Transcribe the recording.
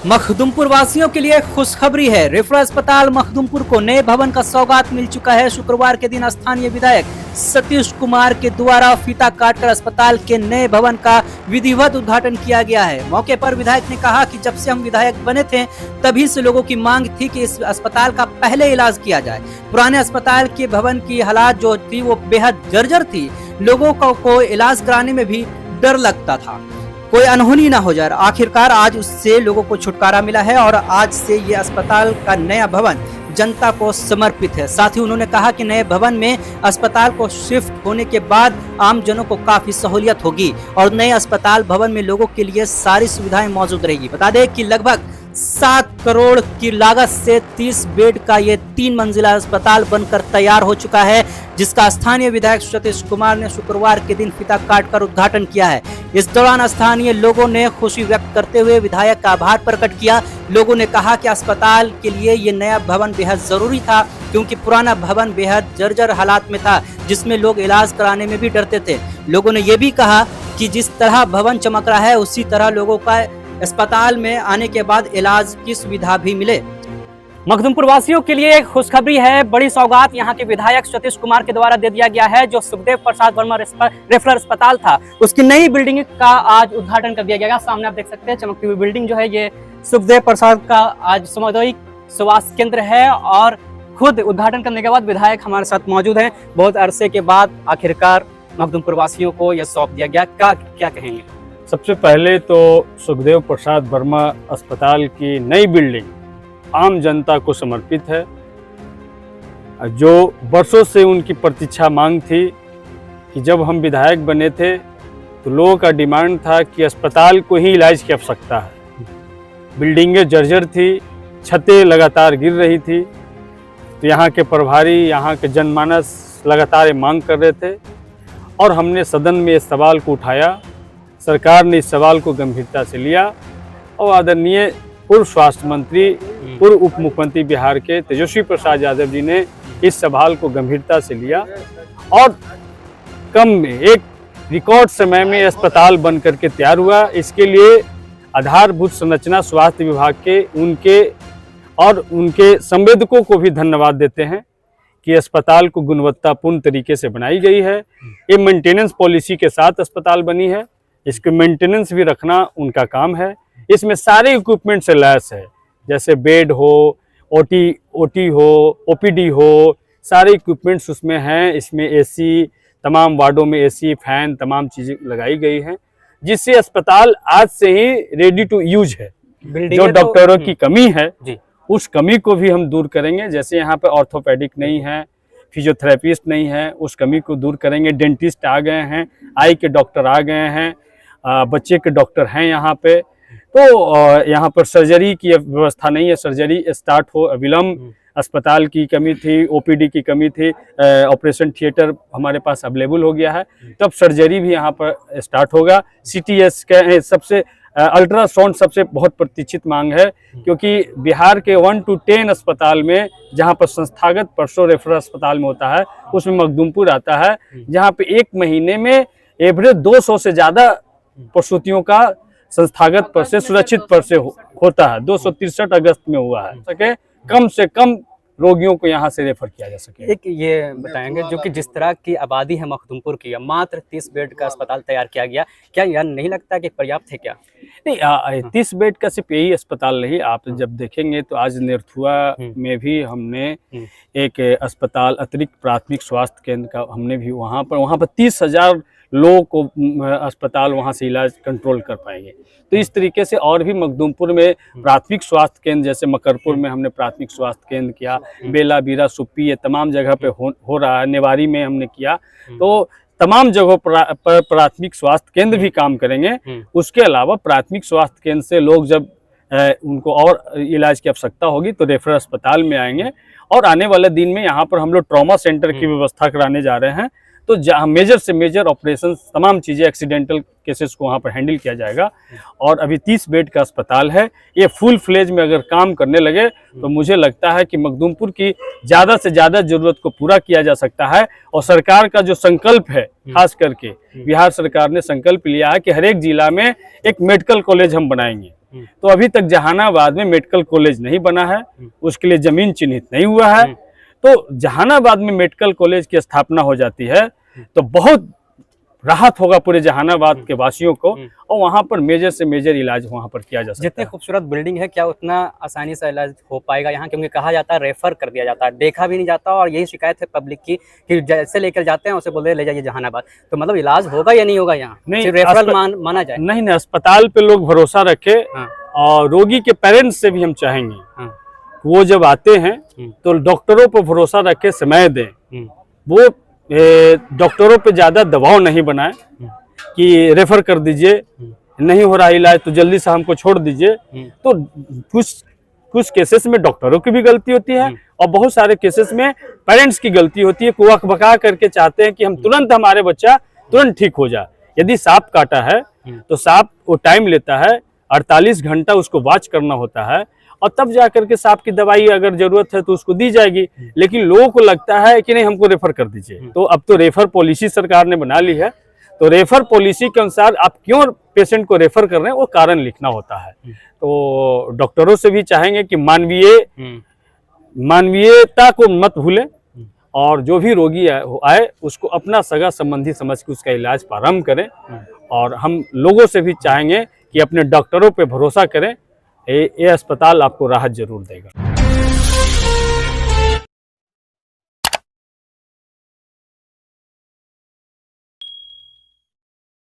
मखदुमपुर वासियों के लिए खुशखबरी है। रेफरल अस्पताल मखदुमपुर को नए भवन का सौगात मिल चुका है। शुक्रवार के दिन स्थानीय विधायक सतीश कुमार के द्वारा फीता काटकर अस्पताल के नए भवन का विधिवत उद्घाटन किया गया है। मौके पर विधायक ने कहा कि जब से हम विधायक बने थे तभी से लोगों की मांग थी कि इस अस्पताल का पहले इलाज किया जाए। पुराने अस्पताल के भवन की हालात जो थी वो बेहद जर्जर थी। लोगों को इलाज कराने में भी डर लगता था, कोई अनहोनी ना हो जाए। आखिरकार आज उससे लोगों को छुटकारा मिला है और आज से ये अस्पताल का नया भवन जनता को समर्पित है। साथ ही उन्होंने कहा कि नए भवन में अस्पताल को शिफ्ट होने के बाद आम जनों को काफी सहूलियत होगी और नए अस्पताल भवन में लोगों के लिए सारी सुविधाएं मौजूद रहेगी। बता दें कि लगभग 7 करोड़ की लागत से 30 बेड का ये 3 मंजिला अस्पताल बनकर तैयार हो चुका है, जिसका स्थानीय विधायक सतीश कुमार ने शुक्रवार के दिन फीता काटकर उद्घाटन किया है। इस दौरान स्थानीय लोगों ने खुशी व्यक्त करते हुए विधायक का आभार प्रकट किया। लोगों ने कहा कि अस्पताल के लिए ये नया भवन बेहद जरूरी था, क्योंकि पुराना भवन बेहद जर्जर हालात में था, जिसमें लोग इलाज कराने में भी डरते थे। लोगों ने ये भी कहा कि जिस तरह भवन चमक रहा है उसी तरह लोगों का अस्पताल में आने के बाद इलाज की सुविधा भी मिले। मखदुमपुर वासियों के लिए एक खुशखबरी है। बड़ी सौगात यहाँ के विधायक सतीश कुमार के द्वारा दे दिया गया है। जो सुखदेव प्रसाद वर्मा रेफरल अस्पताल था उसकी नई बिल्डिंग का आज उद्घाटन कर दिया गया। सामने आप देख सकते हैं चमकती हुई बिल्डिंग जो है ये सुखदेव प्रसाद का आज सामुदायिक स्वास्थ्य केंद्र है और खुद उद्घाटन करने के बाद विधायक हमारे साथ मौजूद हैं। बहुत अरसे के बाद आखिरकार मखदुमपुर वासियों को यह सौंप दिया गया। क्या कहेंगे? सबसे पहले तो सुखदेव प्रसाद वर्मा अस्पताल की नई बिल्डिंग आम जनता को समर्पित है। जो वर्षों से उनकी प्रतीक्षा मांग थी कि जब हम विधायक बने थे तो लोगों का डिमांड था कि अस्पताल को ही इलाज की आवश्यकता है। बिल्डिंगें जर्जर थी, छतें लगातार गिर रही थी, तो यहाँ के प्रभारी, यहाँ के जनमानस लगातार मांग कर रहे थे और हमने सदन में इस सवाल को उठाया। सरकार ने इस सवाल को गंभीरता से लिया और आदरणीय पूर्व स्वास्थ्य मंत्री, पूर्व उप मुख्यमंत्री बिहार के तेजस्वी प्रसाद यादव जी ने इस सवाल को गंभीरता से लिया और कम में एक रिकॉर्ड समय में अस्पताल बन करके तैयार हुआ। इसके लिए आधारभूत संरचना स्वास्थ्य विभाग के उनके संवेदकों को भी धन्यवाद देते हैं कि अस्पताल को गुणवत्तापूर्ण तरीके से बनाई गई है। ये मेंटेनेंस पॉलिसी के साथ अस्पताल बनी है, इसके मेंटेनेंस भी रखना उनका काम है। इसमें सारे इक्विपमेंट से लैस है, जैसे बेड हो, ओटी हो, ओपीडी हो, सारे इक्विपमेंट्स उसमें हैं। इसमें एसी, तमाम वार्डों में एसी, फैन, तमाम चीज़ें लगाई गई हैं, जिससे अस्पताल आज से ही रेडी टू यूज है। जो डॉक्टरों की कमी है उस कमी को भी हम दूर करेंगे। जैसे यहाँ पे ऑर्थोपेडिक नहीं है, फिजियोथेरेपिस्ट नहीं है, उस कमी को दूर करेंगे। डेंटिस्ट आ गए हैं, आई के डॉक्टर आ गए हैं, बच्चे के डॉक्टर हैं यहाँ पे। तो यहाँ पर सर्जरी की व्यवस्था नहीं है, सर्जरी स्टार्ट हो विलम्ब। अस्पताल की कमी थी, ओपीडी की कमी थी, ऑपरेशन थिएटर हमारे पास अवेलेबल हो गया है, तब सर्जरी भी यहाँ पर स्टार्ट होगा। सीटीएस का सबसे अल्ट्रासाउंड सबसे बहुत प्रतीक्षित मांग है, क्योंकि बिहार के 1 to 10 अस्पताल में जहाँ पर संस्थागत परसों रेफरल अस्पताल में होता है उसमें मखदुमपुर आता है, जहाँ पे एक महीने में एवरेज 200 से ज़्यादा प्रसूतियों का संस्थागत पर से सुरक्षित पर से होता है। 263 अगस्त में हुआ है। सके कम से कम रोगियों को यहाँ से रेफर किया जा सके। एक ये बताएंगे, जो कि जिस तरह की आबादी है मखदुमपुर की, मात्र 30 बेड का अस्पताल तैयार किया गया, क्या यह नहीं लगता कि पर्याप्त है? क्या नहीं, 30 बेड का सिर्फ यही अस्पताल नहीं, आप जब देखेंगे तो आज नेरथुआ में भी हमने एक अस्पताल, अतिरिक्त प्राथमिक स्वास्थ्य केंद्र का हमने भी वहाँ पर 30,000 लोगों को अस्पताल वहाँ से इलाज कंट्रोल कर पाएंगे। तो इस तरीके से और भी मखदुमपुर में प्राथमिक स्वास्थ्य केंद्र, जैसे मकरपुर में हमने प्राथमिक स्वास्थ्य केंद्र किया, बेला, बीरा, सुप्पी, ये तमाम जगह पे हो रहा है। नेवारी में हमने किया, तो तमाम जगहों पर प्राथमिक स्वास्थ्य केंद्र भी काम करेंगे। उसके अलावा प्राथमिक स्वास्थ्य केंद्र से लोग जब उनको और इलाज की आवश्यकता होगी तो रेफरल अस्पताल में आएंगे। और आने वाले दिन में यहाँ पर हम लोग ट्रॉमा सेंटर की व्यवस्था कराने जा रहे हैं, तो जहाँ मेजर से मेजर ऑपरेशन, तमाम चीज़ें, एक्सीडेंटल केसेस को वहाँ पर हैंडल किया जाएगा। और अभी 30 बेड का अस्पताल है, ये फुल फ्लेज में अगर काम करने लगे तो मुझे लगता है कि मखदुमपुर की ज़्यादा से ज़्यादा ज़रूरत को पूरा किया जा सकता है। और सरकार का जो संकल्प है, खास करके बिहार सरकार ने संकल्प लिया है कि हर एक जिला में एक मेडिकल कॉलेज हम बनाएंगे। तो अभी तक जहानाबाद में मेडिकल कॉलेज नहीं बना है, उसके लिए जमीन चिन्हित नहीं हुआ है। तो जहानाबाद में मेडिकल कॉलेज की स्थापना हो जाती है तो बहुत राहत होगा पूरे जहानाबाद के वासियों को, और वहां पर मेजर से मेजर इलाज वहां पर किया जा सकता है। जितनी खूबसूरत बिल्डिंग है, क्या उतना आसानी से इलाज हो पाएगा यहाँ? क्योंकि कहा जाता है रेफर कर दिया जाता है, देखा भी नहीं जाता, और यही शिकायत है पब्लिक की कि जैसे लेकर जाते हैं उसे बोलते ले जाइए जहानाबाद। तो मतलब इलाज होगा या नहीं होगा यहाँ? नहीं, रेफरल माना जाए? नहीं, अस्पताल पे लोग भरोसा रखे। और रोगी के पेरेंट्स से भी हम चाहेंगे वो जब आते हैं तो डॉक्टरों पर भरोसा रखे, समय दें। वो डॉक्टरों पे ज्यादा दबाव नहीं बनाए कि रेफर कर दीजिए, नहीं हो रहा इलाज तो जल्दी से हमको छोड़ दीजिए। तो कुछ केसेस में डॉक्टरों की भी गलती होती है और बहुत सारे केसेस में पेरेंट्स की गलती होती है। कुआ बका करके चाहते हैं कि हम तुरंत, हमारे बच्चा तुरंत ठीक हो जाए। यदि सांप काटा है तो सांप वो टाइम लेता है, 48 घंटा उसको वॉच करना होता है, और तब जाकर के सांप की दवाई अगर जरूरत है तो उसको दी जाएगी। लेकिन लोगों को लगता है कि नहीं, हमको रेफर कर दीजिए। तो अब तो रेफर पॉलिसी सरकार ने बना ली है, तो रेफर पॉलिसी के अनुसार आप क्यों पेशेंट को रेफर कर रहे हैं वो कारण लिखना होता है। तो डॉक्टरों से भी चाहेंगे कि मानवीयता को मत भूलें, और जो भी रोगी आए उसको अपना सगा संबंधी समझ के उसका इलाज प्रारंभ करें। और हम लोगों से भी चाहेंगे कि अपने डॉक्टरों पे भरोसा करें, ये अस्पताल आपको राहत जरूर देगा।